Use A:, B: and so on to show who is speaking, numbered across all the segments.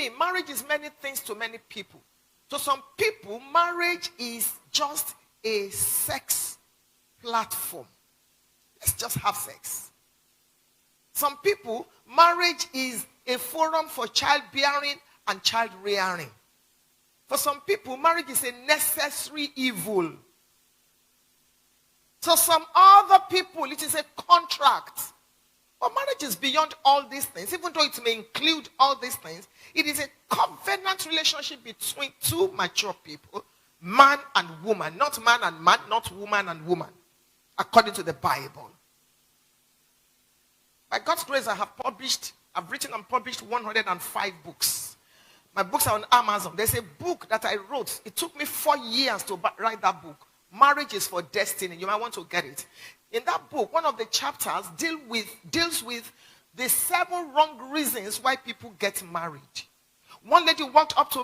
A: me, marriage is many things to many people. To some people, marriage is just a sex platform. Let's just have sex. Some people, marriage is a forum for childbearing and child rearing. For some people, marriage is a necessary evil. So some other people, it is a contract. But marriage is beyond all these things. Even though it may include all these things, it is a covenant relationship between two mature people, man and woman. Not man and man, not woman and woman, according to the Bible. By God's grace, I've written and published 105 books. My books are on Amazon. There's a book that I wrote. It took me 4 years to write that book. Marriage is for Destiny. You might want to get it. In that book, one of the chapters deals with the 7 wrong reasons why people get married. One lady walked up to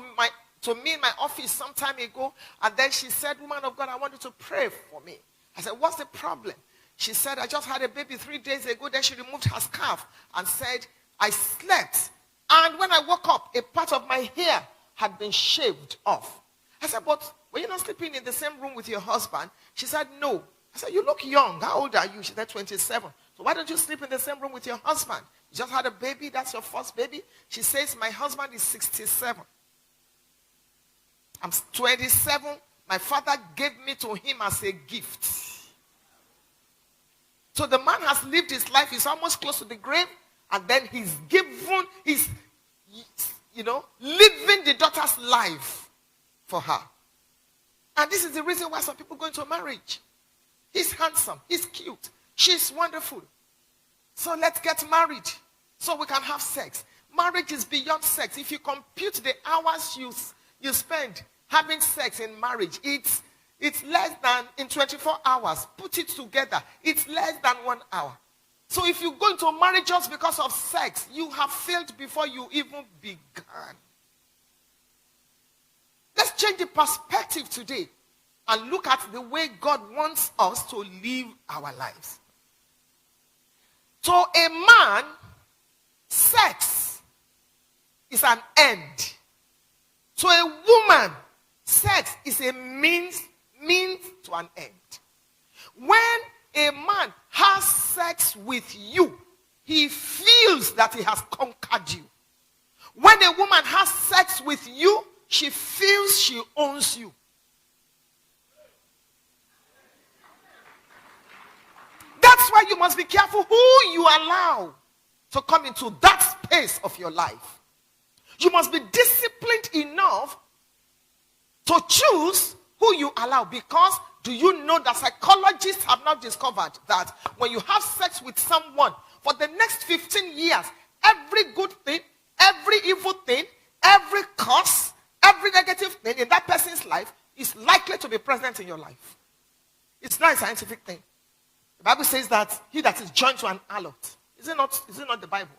A: me in my office some time ago, and then she said, "Woman of God, I want you to pray for me." I said, "What's the problem?" She said, "I just had a baby 3 days ago." Then she removed her scarf and said, "I slept. And when I woke up, a part of my hair had been shaved off." I said, "But were you not sleeping in the same room with your husband?" She said, "No." I said, "You look young. How old are you?" She said, 27. "So why don't you sleep in the same room with your husband? You just had a baby. That's your first baby." She says, "My husband is 67. I'm 27. My father gave me to him as a gift." So the man has lived his life. He's almost close to the grave. And then he's living the daughter's life for her. And this is the reason why some people go into marriage. He's handsome. He's cute. She's wonderful. So let's get married so we can have sex. Marriage is beyond sex. If you compute the hours you spend having sex in marriage, it's less than, in 24 hours. Put it together. It's less than 1 hour. So if you go into marriage just because of sex, you have failed before you even began. Let's change the perspective today and look at the way God wants us to live our lives. To a man, sex is an end. To a woman, sex is a means to an end. When a man has sex with you, he feels that he has conquered you. When a woman has sex with you, she feels she owns you. That's why you must be careful who you allow to come into that space of your life. You must be disciplined enough to choose who you allow, because do you know that psychologists have now discovered that when you have sex with someone for the next 15 years, every good thing, every evil thing, every curse, every negative thing in that person's life is likely to be present in your life. It's not a scientific thing. The Bible says that he that is joined to an harlot. Is it not the Bible?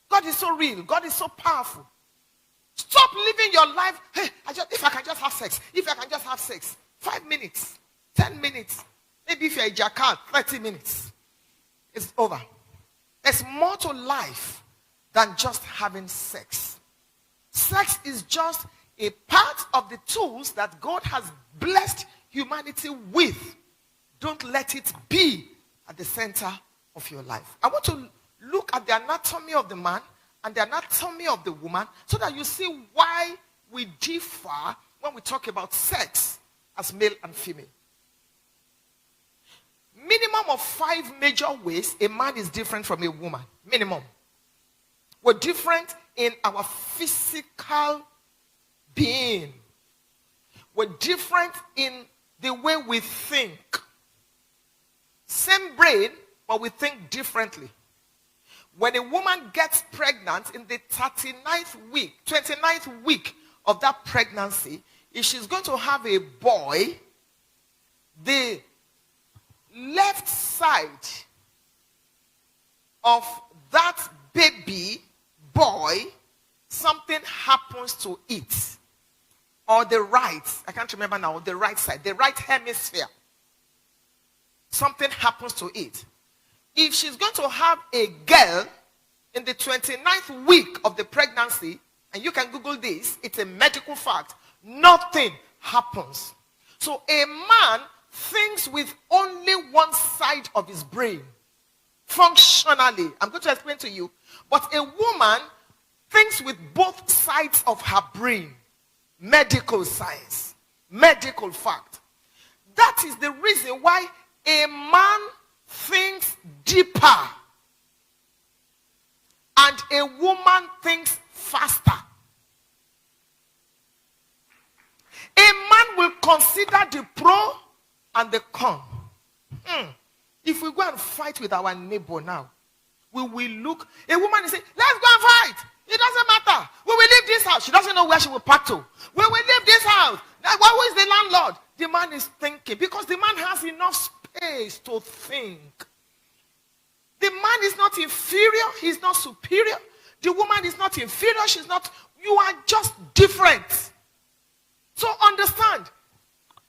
A: God is so real. God is so powerful. Stop living your life. Hey, if I can just have sex. If I can just have sex. 5 minutes. 10 minutes. Maybe if you're a jackal, 30 minutes. It's over. There's more to life than just having sex. Sex is just a part of the tools that God has blessed humanity with. Don't let it be at the center of your life. I want to look at the anatomy of the man and the anatomy of the woman so that you see why we differ when we talk about sex as male and female. Minimum of 5 major ways a man is different from a woman. Minimum. We're different in our physical being. We're different in the way we think. Same brain, but we think differently. When a woman gets pregnant in the 29th week of that pregnancy, if she's going to have a boy, the left side of that baby boy, something happens to it. Or the right, I can't remember now, the right side, the right hemisphere. Something happens to it. If she's going to have a girl in the 29th week of the pregnancy, and you can Google this, it's a medical fact, nothing happens. So a man thinks with only one side of his brain, functionally. I'm going to explain to you. But a woman thinks with both sides of her brain. Medical science. Medical fact. That is the reason why a man thinks deeper and a woman thinks faster. A man will consider the pro and the con. If we go and fight with our neighbor now, we will look. A woman is saying, let's go and fight. It doesn't matter. We will leave this house. She doesn't know where she will park to. We will leave this house. Now, who is the landlord? The man is thinking because the man has enough space to think. The man is not inferior. He's not superior. The woman is not inferior. She's not. You are just different. So understand.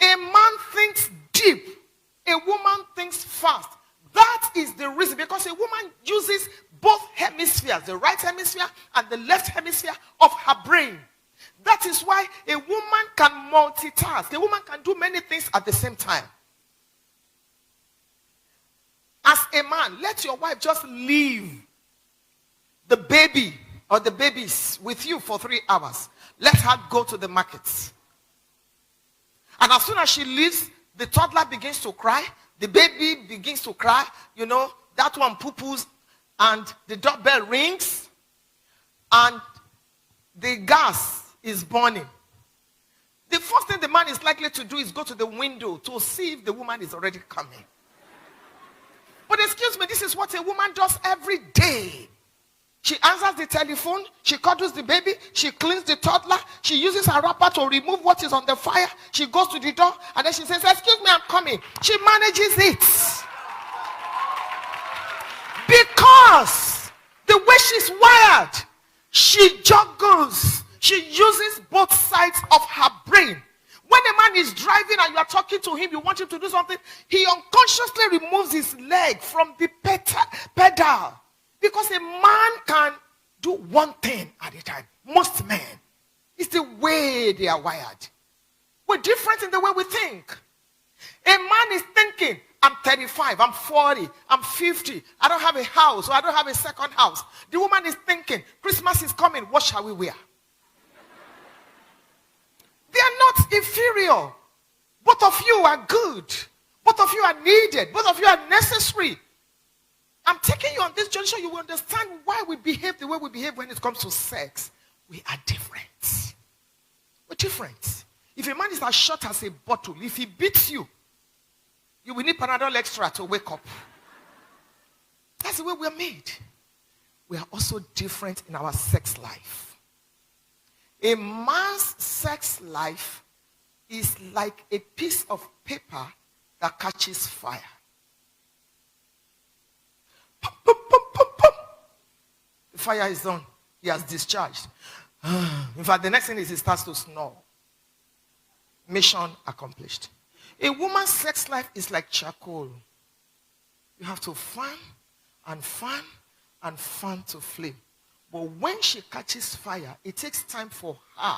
A: A man thinks deep. A woman thinks fast. That is the reason, because a woman uses both hemispheres, the right hemisphere and the left hemisphere of her brain. That is why a woman can multitask. A woman can do many things at the same time. As a man, let your wife just leave the baby or the babies with you for 3 hours. Let her go to the markets. And as soon as she leaves, the toddler begins to cry. The baby begins to cry. You know, that one poo-poos and the doorbell rings and the gas is burning. The first thing the man is likely to do is go to the window to see if the woman is already coming. But excuse me, this is what a woman does every day. She answers the telephone, she cuddles the baby, she cleans the toddler, she uses her wrapper to remove what is on the fire, she goes to the door, and then she says, excuse me, I'm coming. She manages it. Because the way she's wired, she juggles. She uses both sides of her brain. When a man is driving and you are talking to him, you want him to do something, he unconsciously removes his leg from the pedal. Because a man can do one thing at a time. Most men. It's the way they are wired. We're different in the way we think. A man is thinking, I'm 35, I'm 40, I'm 50. I don't have a house or I don't have a second house. The woman is thinking, Christmas is coming, what shall we wear? They are not inferior. Both of you are good. Both of you are needed. Both of you are necessary. I'm taking you on this journey so you will understand why we behave the way we behave when it comes to sex. We are different. We're different. If a man is as short as a bottle, if he beats you, you will need Panadol Extra to wake up. That's the way we're made. We are also different in our sex life. A man's sex life is like a piece of paper that catches fire. Pum, pum, pum, pum, pum. The fire is done. He has discharged. In fact, the next thing is he starts to snore. Mission accomplished. A woman's sex life is like charcoal. You have to fan and fan and fan to flame. But when she catches fire, it takes time for her.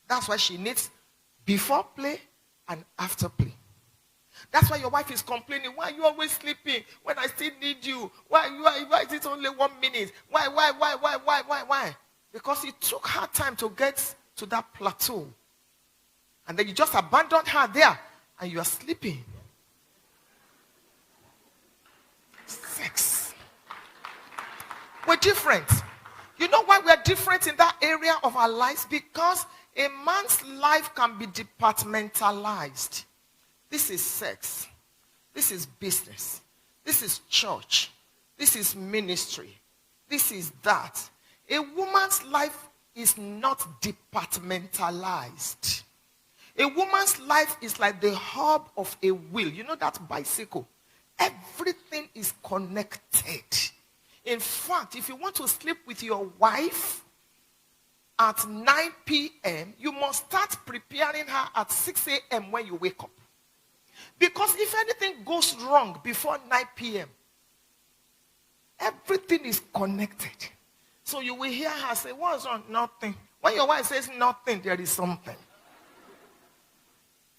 A: That's why she needs before play and after play. That's why your wife is complaining. Why are you always sleeping when I still need you? Why is it only 1 minute? Why? Because it took her time to get to that plateau. And then you just abandoned her there and you are sleeping. Sex. We're different. You know why we're different in that area of our lives? Because a man's life can be departmentalized. This is sex. This is business. This is church. This is ministry. This is that. A woman's life is not departmentalized. A woman's life is like the hub of a wheel. You know that bicycle? Everything is connected. In fact, if you want to sleep with your wife at 9 p.m., you must start preparing her at 6 a.m. when you wake up. Because if anything goes wrong before 9 p.m., everything is connected. So you will hear her say, what's wrong? Nothing. When your wife says nothing, there is something.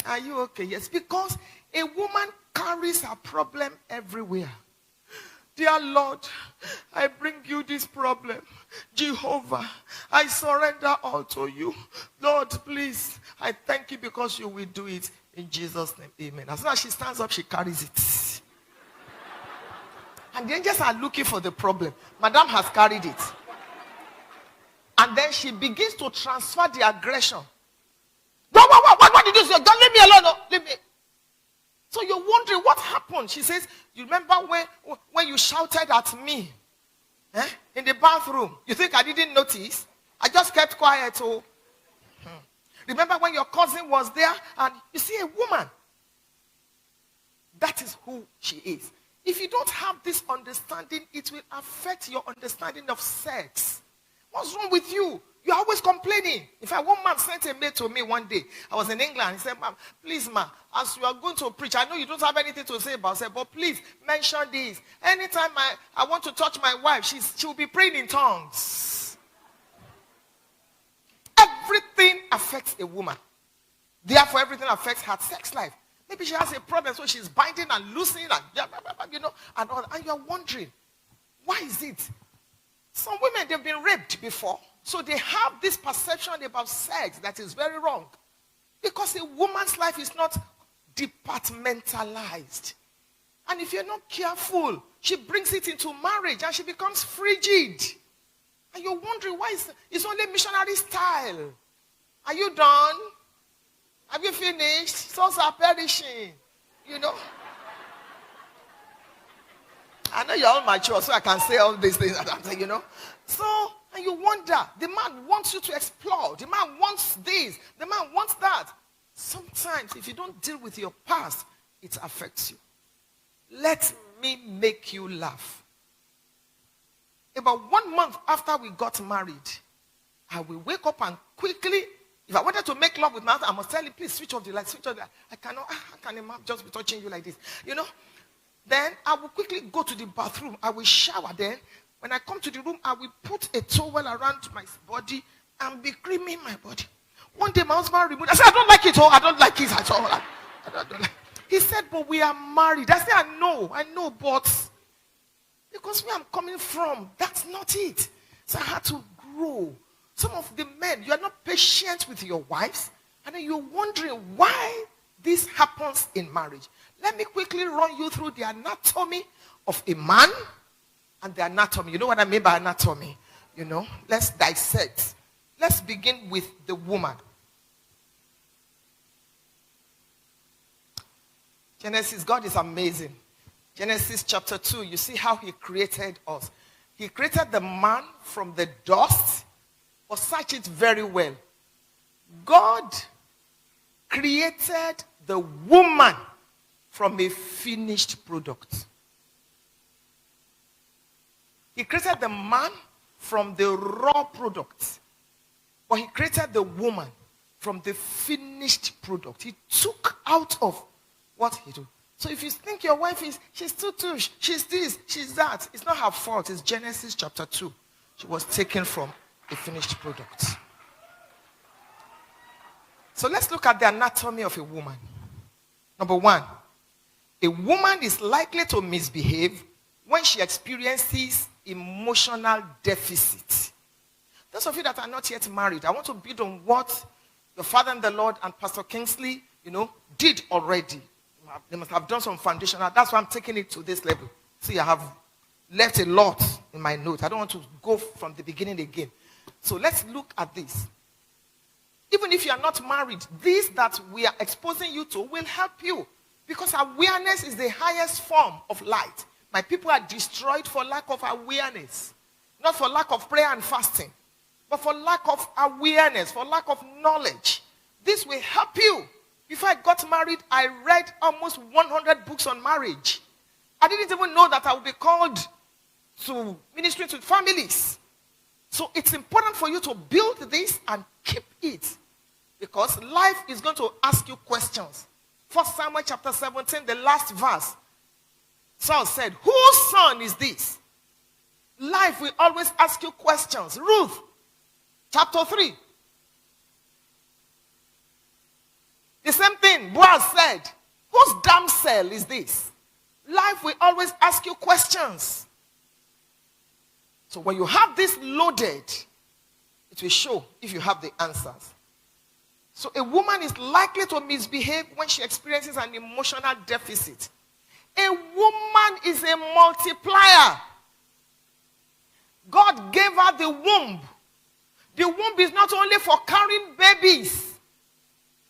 A: Are you okay? Yes, because a woman carries her problem everywhere. Dear Lord, I bring you this problem. Jehovah, I surrender all to you. Lord, please, I thank you because you will do it in Jesus' name. Amen. As soon as she stands up, she carries it. And the angels are looking for the problem. Madam has carried it. And then she begins to transfer the aggression. What did you say? Don't leave me alone. No, leave me. So you're wondering what happened. She says, you remember when you shouted at me in the bathroom? You think I didn't notice? I just kept quiet. Oh. Remember when your cousin was there? And you see a woman. That is who she is. If you don't have this understanding, it will affect your understanding of sex. What's wrong with you? You're always complaining. In fact, one man sent a mail to me one day. I was in England. He said, ma'am, please, ma'am, as you are going to preach, I know you don't have anything to say about it, but please mention this. Anytime I want to touch my wife, she will be praying in tongues. Everything affects a woman. Therefore, everything affects her sex life. Maybe she has a problem, so she's binding and loosening and, and all. And you're wondering, why is it? Some women, they've been raped before. So they have this perception about sex that is very wrong. Because a woman's life is not departmentalized. And if you're not careful, she brings it into marriage and she becomes frigid. And you're wondering why it's only missionary style. Are you done? Have you finished? Souls are perishing. I know you're all mature, so I can say all these things that I'm saying, So, and you wonder, the man wants you to explore. The man wants this. The man wants that. Sometimes, if you don't deal with your past, it affects you. Let me make you laugh. About 1 month after we got married, I will wake up and quickly, if I wanted to make love with my husband, I must tell him, please switch off the light, switch off the light. I cannot, how can a man just be touching you like this? Then I will quickly go to the bathroom. I will shower there. When I come to the room, I will put a towel around my body and be creaming my body. One day my husband removed. I said, I don't like it. Oh, I don't like it at all. I don't like. He said, but we are married. I said, I know, but because where I'm coming from, that's not it. So I had to grow. Some of the men, you are not patient with your wives, and then you're wondering why this happens in marriage. Let me quickly run you through the anatomy of a man and the anatomy. You know what I mean by anatomy? Let's dissect. Let's begin with the woman. Genesis, God is amazing. Genesis chapter 2, you see how he created us. He created the man from the dust, but search it very well. God created the woman from a finished product. He created the man from the raw product. But he created the woman from the finished product. He took out of what he did. So if you think your wife she's too touche, she's this, she's that, it's not her fault. It's Genesis chapter 2. She was taken from a finished product. So let's look at the anatomy of a woman. Number 1, a woman is likely to misbehave when she experiences emotional deficit. Those of you that are not yet married, I want to build on what your father in the Lord and Pastor Kingsley, did already. They must have done some foundational. That's why I'm taking it to this level. See, I have left a lot in my notes. I don't want to go from the beginning again. So let's look at this. Even if you are not married, this that we are exposing you to will help you. Because awareness is the highest form of light. My people are destroyed for lack of awareness. Not for lack of prayer and fasting, but for lack of awareness, for lack of knowledge. This will help you. Before I got married, I read almost 100 books on marriage. I didn't even know that I would be called to ministry to families. So it's important for you to build this and keep it. Because life is going to ask you questions. 1 Samuel chapter 17, the last verse. Saul said, whose son is this? Life will always ask you questions. Ruth, chapter 3. The same thing Boaz said. Whose damsel is this? Life will always ask you questions. So when you have this loaded, it will show if you have the answers. So a woman is likely to misbehave when she experiences an emotional deficit. A woman is a multiplier. God gave her the womb. The womb is not only for carrying babies.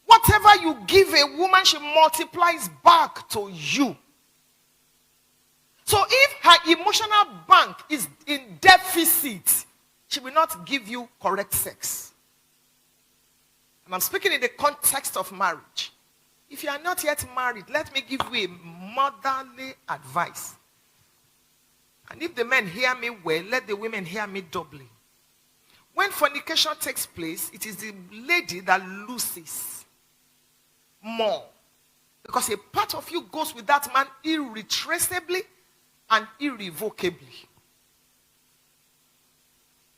A: Whatever you give a woman, she multiplies back to you. So if her emotional bank is in deficit, she will not give you correct sex. And I'm speaking in the context of marriage. If you are not yet married, let me give you a motherly advice. And if the men hear me well, let the women hear me doubly. When fornication takes place, it is the lady that loses more. Because a part of you goes with that man irretraceably and irrevocably.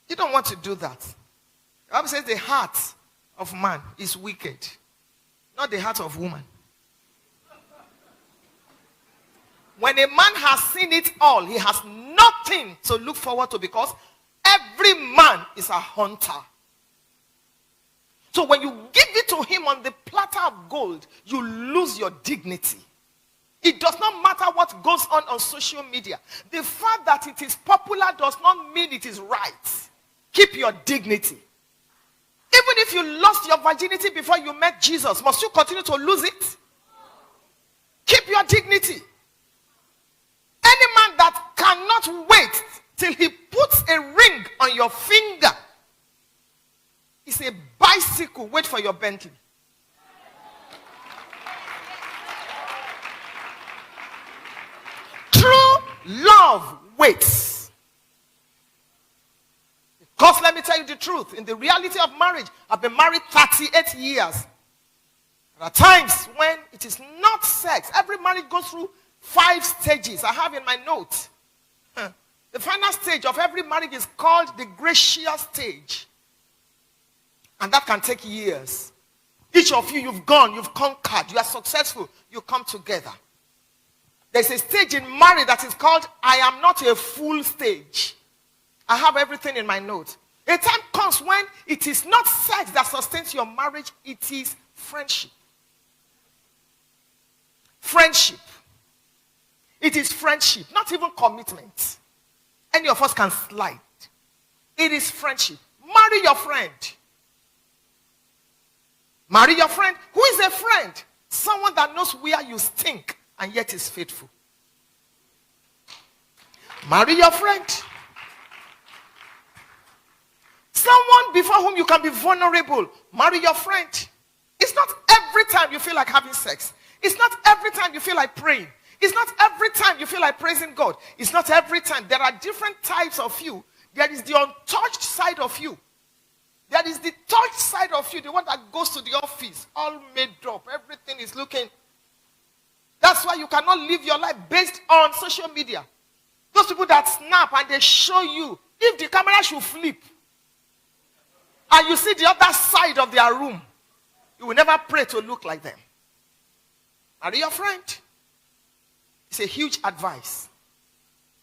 A: You don't want to do that. The Bible says the heart of man is wicked, not the heart of woman. When a man has seen it all, he has nothing to look forward to, because every man is a hunter. So when you give it to him on the platter of gold, you lose your dignity. It does not matter what goes on social media. The fact that it is popular does not mean it is right. Keep your dignity. Even if you lost your virginity before you met Jesus, must you continue to lose it? Keep your dignity. Any man that cannot wait till he puts a ring on your finger is a bicycle. Wait for your Bentley. True love waits. Because let me tell you the truth. In the reality of marriage, I've been married 38 years. There are times when it is not sex. Every marriage goes through 5 stages. I have in my notes. The final stage of every marriage is called the gracious stage. And that can take years. Each of you, you've gone, you've conquered, you are successful, you come together. There's a stage in marriage that is called I am not a fool stage. I have everything in my notes. A time comes when it is not sex that sustains your marriage, it is friendship. Friendship. It is friendship, not even commitment. Any of us can slide. It is friendship. Marry your friend. Marry your friend. Who is a friend? Someone that knows where you stink and yet is faithful. Marry your friend. Someone before whom you can be vulnerable. Marry your friend. It's not every time you feel like having sex. It's not every time you feel like praying. It's not every time you feel like praising God. It's not every time. There are different types of you. There is the untouched side of you. There is the touched side of you, the one that goes to the office, all made up. Everything is looking. That's why you cannot live your life based on social media. Those people that snap and they show you, if the camera should flip, and you see the other side of their room, you will never pray to look like them. Marry your friend. It's a huge advice.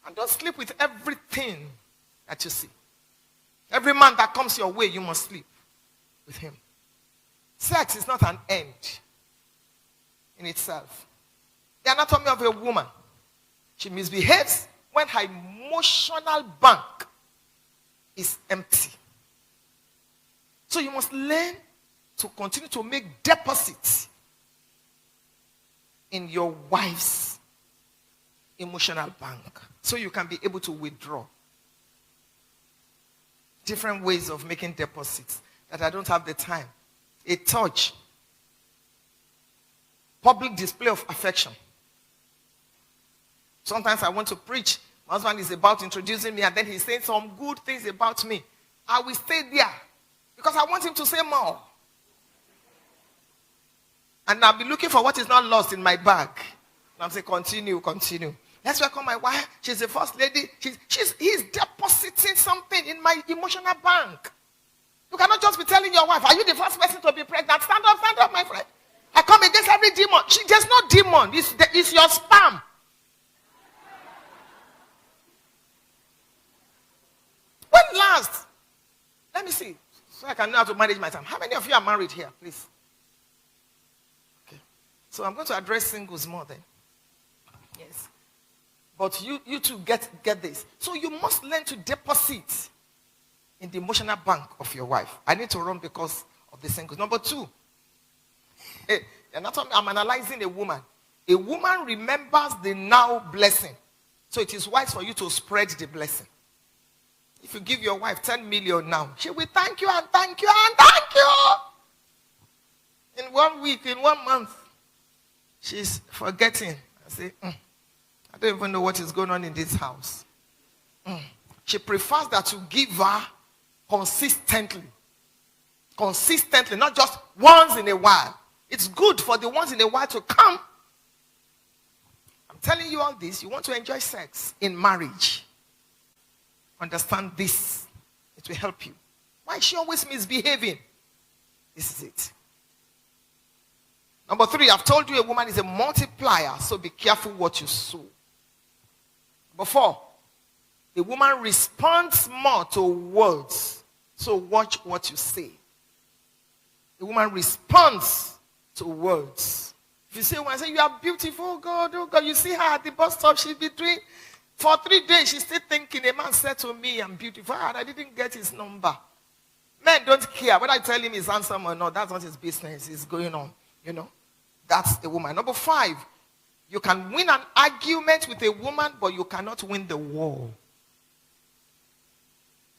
A: And don't sleep with everything that you see. Every man that comes your way, you must sleep with him. Sex is not an end in itself. The anatomy of a woman. She misbehaves when her emotional bank is empty. So you must learn to continue to make deposits in your wife's emotional bank so you can be able to withdraw. Different ways of making deposits that I don't have the time. A touch. Public display of affection. Sometimes I want to preach. My husband is about introducing me and then he's saying some good things about me. I will stay there because I want him to say more. And I'll be looking for what is not lost in my bag. And I'm saying, continue, continue. Let's welcome my wife. She's the first lady. He's depositing something in my emotional bank. You cannot just be telling your wife, are you the first person to be pregnant? Stand up, my friend. I come against every demon. There's no demon. It's your spam. When last? Let me see. So I can know how to manage my time. How many of you are married here, please? Okay. So I'm going to address singles more then. Yes. But you two get this. So you must learn to deposit in the emotional bank of your wife. I need to run because of the singles. Number 2. I'm analyzing a woman. A woman remembers the now blessing. So it is wise for you to spread the blessing. If you give your wife 10 million now, she will thank you and thank you and thank you. In 1 week, in 1 month, she's forgetting. I say, I don't even know what is going on in this house. She prefers that you give her consistently. Consistently, not just once in a while. It's good for the once in a while to come. I'm telling you all this. You want to enjoy sex in marriage. Understand this. It will help you. Why is she always misbehaving? This is it. Number 3, I've told you a woman is a multiplier, so be careful what you sow. Number 4, a woman responds more to words, so watch what you say. A woman responds to words. If you say, when I say, you are beautiful, oh God, you see her at the bus stop, she'll be doing, for 3 days, she's still thinking, a man said to me, I'm beautiful, and I didn't get his number. Men don't care whether I tell him he's handsome or not. That's not his business. It's going on, That's a woman. Number 5, you can win an argument with a woman, but you cannot win the war.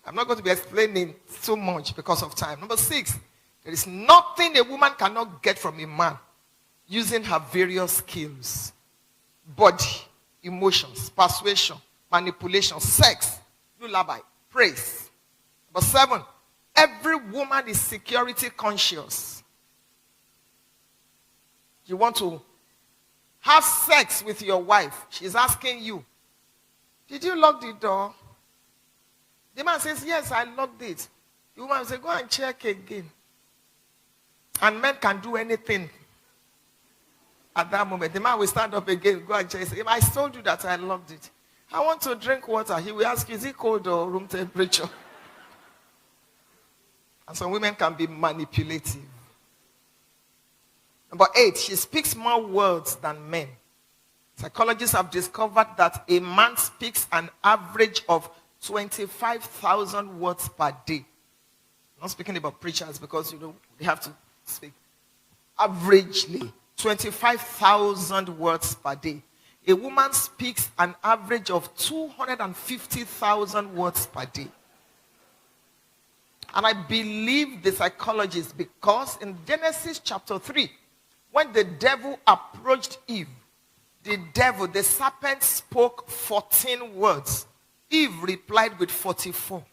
A: I'm not going to be explaining so much because of time. Number 6, there is nothing a woman cannot get from a man using her various skills. Body, emotions, persuasion, manipulation, sex, lullaby, praise. Number 7, every woman is security conscious. You want to have sex with your wife. She's asking you, did you lock the door? The man says, yes, I locked it. The woman says, go and check again. And men can do anything at that moment. The man will stand up again, go and check. Say, I told you that I locked it. I want to drink water. He will ask you, is it cold or room temperature? And some women can be manipulative. Number 8, she speaks more words than men. Psychologists have discovered that a man speaks an average of 25,000 words per day. I'm not speaking about preachers because, they have to speak. Averagely, 25,000 words per day. A woman speaks an average of 250,000 words per day. And I believe the psychologists because in Genesis chapter 3, when the devil approached Eve, the serpent spoke 14 words. Eve replied with 44.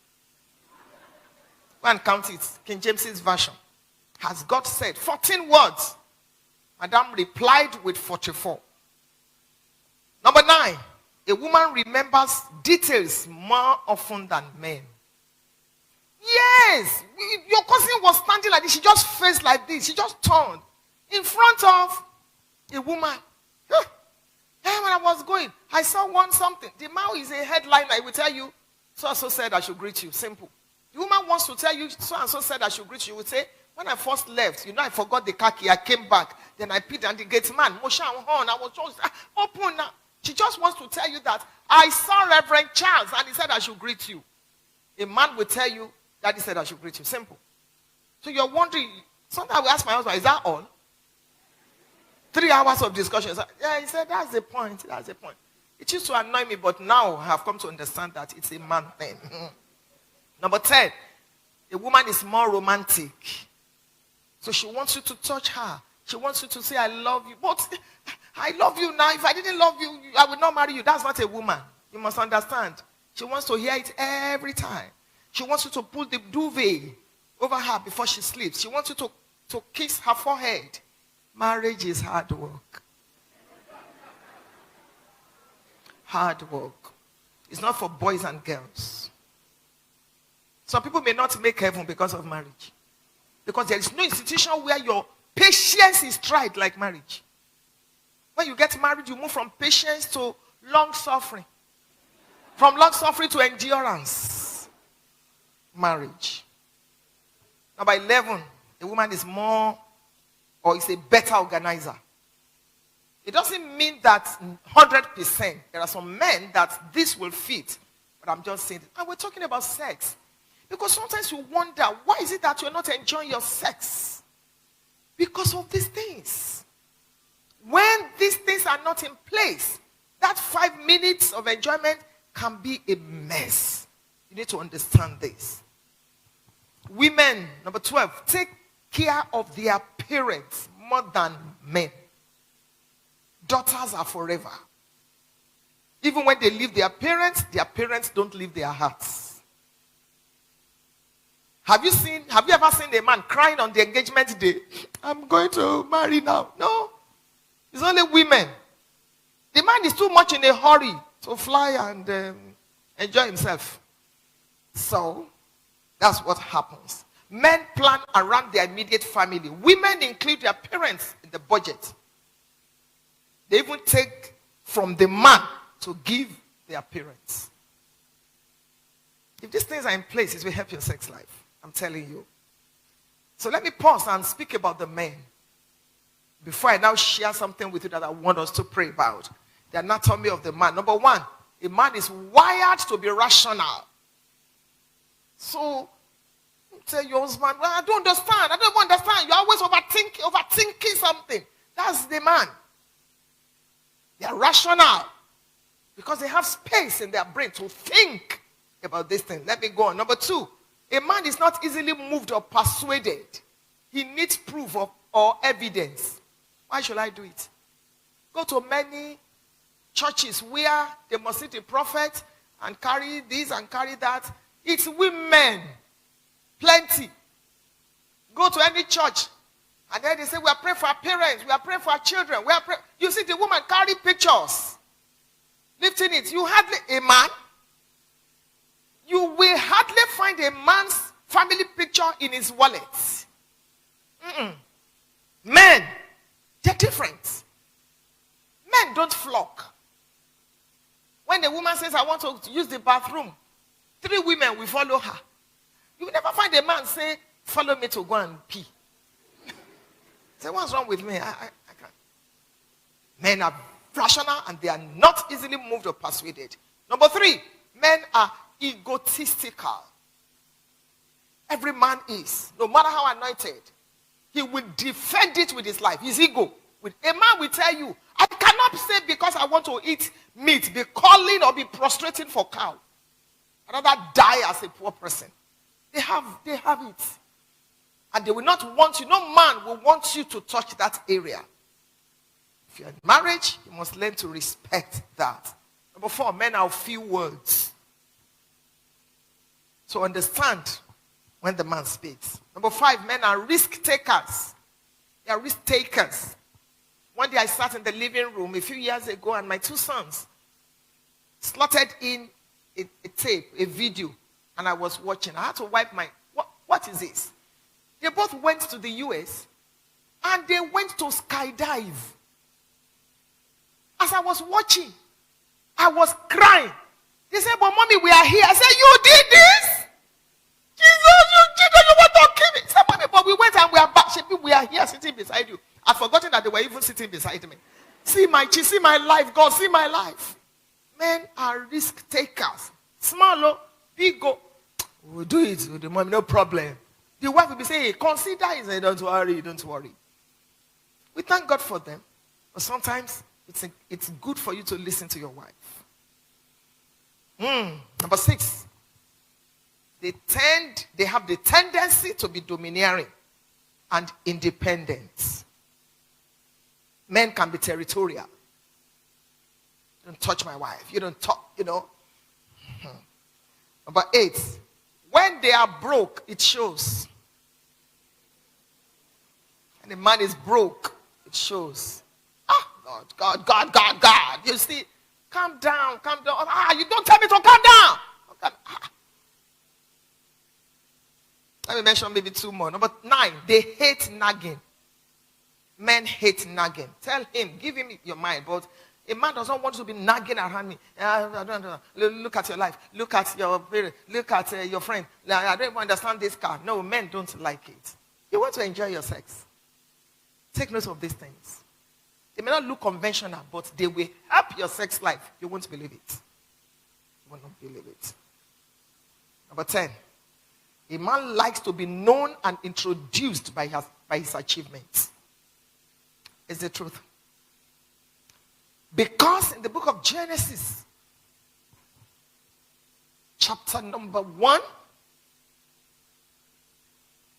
A: Go and count it. King James's version. Has God said 14 words? Madam replied with 44. Number 9, a woman remembers details more often than men. Yes, your cousin was standing like this. She just faced like this. She just turned in front of a woman. When I was going, I saw something. The man is a headliner. I will tell you, so-and-so said I should greet you. Simple. The woman wants to tell you, so-and-so said I should greet you. You would say, when I first left, I forgot the car key. I came back. Then I peed and the gate man, Moshe and Horn, I was just, open now. She just wants to tell you that I saw Reverend Charles and he said I should greet you. A man will tell you that he said I should greet you. Simple. So you're wondering, sometimes I will ask my husband, is that all? 3 hours of discussion. Yeah, he said, that's the point. That's the point. It used to annoy me, but now I have come to understand that it's a man thing. Number 10, a woman is more romantic. So she wants you to touch her. She wants you to say, I love you. But I love you now. If I didn't love you, I would not marry you. That's not a woman. You must understand. She wants to hear it every time. She wants you to pull the duvet over her before she sleeps. She wants you to kiss her forehead. Marriage is hard work. hard work. It's not for boys and girls. Some people may not make heaven because of marriage. Because there is no institution where your patience is tried like marriage. When you get married, you move from patience to long suffering. From long suffering to endurance. Marriage. Number 11, a woman is more or is a better organizer. It doesn't mean that 100%. There are some men that this will fit. But I'm just saying, and we're talking about sex. Because sometimes you wonder, why is it that you're not enjoying your sex? Because of these things. When these things are not in place, that 5 minutes of enjoyment can be a mess. You need to understand this. Women, number 12, take care of their parents more than men. Daughters are forever. Even when they leave their parents don't leave their hearts. Have you ever seen a man crying on the engagement day? I'm going to marry now. No. It's only women. The man is too much in a hurry to fly and enjoy himself. So, that's what happens. Men plan around their immediate family. Women include their parents in the budget. They even take from the man to give their parents. If these things are in place, it will help your sex life. I'm telling you. So let me pause and speak about the men. Before I now share something with you that I want us to pray about. The anatomy of the man. Number 1, a man is wired to be rational. So, tell your husband, well, I don't understand. You're always overthinking something. That's the man. They are rational. Because they have space in their brain to think about this thing. Let me go on. Number 2, a man is not easily moved or persuaded. He needs proof or evidence. Why should I do it? Go to many churches where they must sit a prophet and carry this and carry that. It's women. Plenty. Go to any church and then they say, we are praying for our parents, we are praying for our children. You see the woman carry pictures. Lifting it. You will hardly find a man's family picture in his wallet. Men, they're different. Men don't flock. When a woman says, I want to use the bathroom, 3 women will follow her. You will never find a man say, follow me to go and pee. Say, what's wrong with me? I can't. Men are rational and they are not easily moved or persuaded. Number 3, men are egotistical. Every man is. No matter how anointed, he will defend it with his life, his ego. A man will tell you, I cannot say because I want to eat meat, be calling or be prostrating for cow. I'd rather die as a poor person. They have it. And they will not want you. No man will want you to touch that area. If you're in marriage, you must learn to respect that. Number 4, men are few words. So understand when the man speaks. Number 5, men are risk takers. They are risk takers. One day I sat in the living room a few years ago and my 2 sons slotted in a tape, a video, and I was watching. I had to wipe what is this? They both went to the US and they went to skydive. As I was watching, I was crying. They said, but mommy, we are here. I said, you did this? Jesus, you want to kill me? I said, mommy, but we went and we are back. We are here sitting beside you. I'd forgotten that they were even sitting beside me. See my life, God, see my life. Men are risk takers. Small, big, we'll do it with the mommy, no problem. The wife will be saying, hey, consider it. Say, don't worry. We thank God for them. But sometimes it's good for you to listen to your wife. Number 6. They have the tendency to be domineering and independent. Men can be territorial. Don't touch my wife. You don't talk, Number 8. When they are broke, it shows. And the man is broke, it shows. God. You see, Calm down, calm down. You don't tell me to calm down. Let me mention maybe 2 more. Number 9, they hate nagging. Men hate nagging. Tell him, give him your mind. But a man doesn't want to be nagging around me. Look at your life. Look at your parents. Look at your friend. I don't even understand this car. No, men don't like it. You want to enjoy your sex. Take note of these things. They may not look conventional, but they will help your sex life. You won't believe it. You will not believe it. Number 10. A man likes to be known and introduced by his achievements. It's the truth. Because in the book of Genesis, chapter number 1,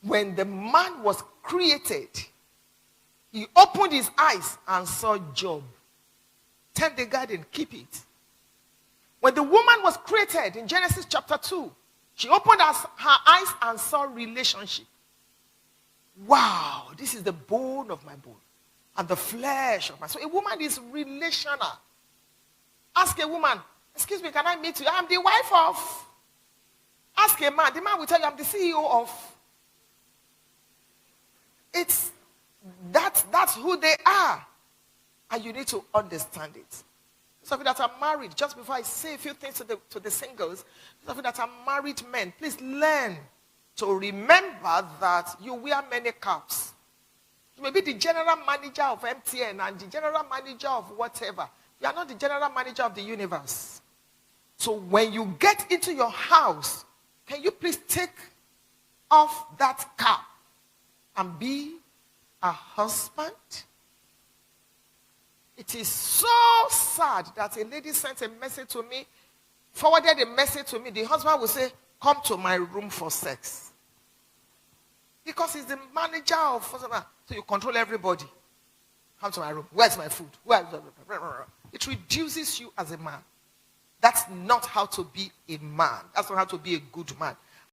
A: when the man was created, he opened his eyes and saw Job. Tend the garden, keep it. When the woman was created in Genesis chapter 2, she opened her eyes and saw relationship. Wow, this is the bone of my bone and the flesh of my soul. So a woman is relational. Ask a woman, excuse me, can I meet you? I'm the wife of. Ask a man, the man will tell you, I'm the CEO of. That's who they are. And you need to understand it. Some of you that are married, just before I say a few things to the singles, some of you that are married men, please learn to remember that you wear many caps. You may be the general manager of MTN and the general manager of whatever. You are not the general manager of the universe. So when you get into your house, can you please take off that cap and be a husband? It is so sad that a lady sent a message to me, forwarded a message to me. The husband will say, come to my room for sex. Because he's the manager of, so you control everybody. Come to my room. Where's my food? It reduces you as a man. That's not how to be a man. That's not how to be a good man.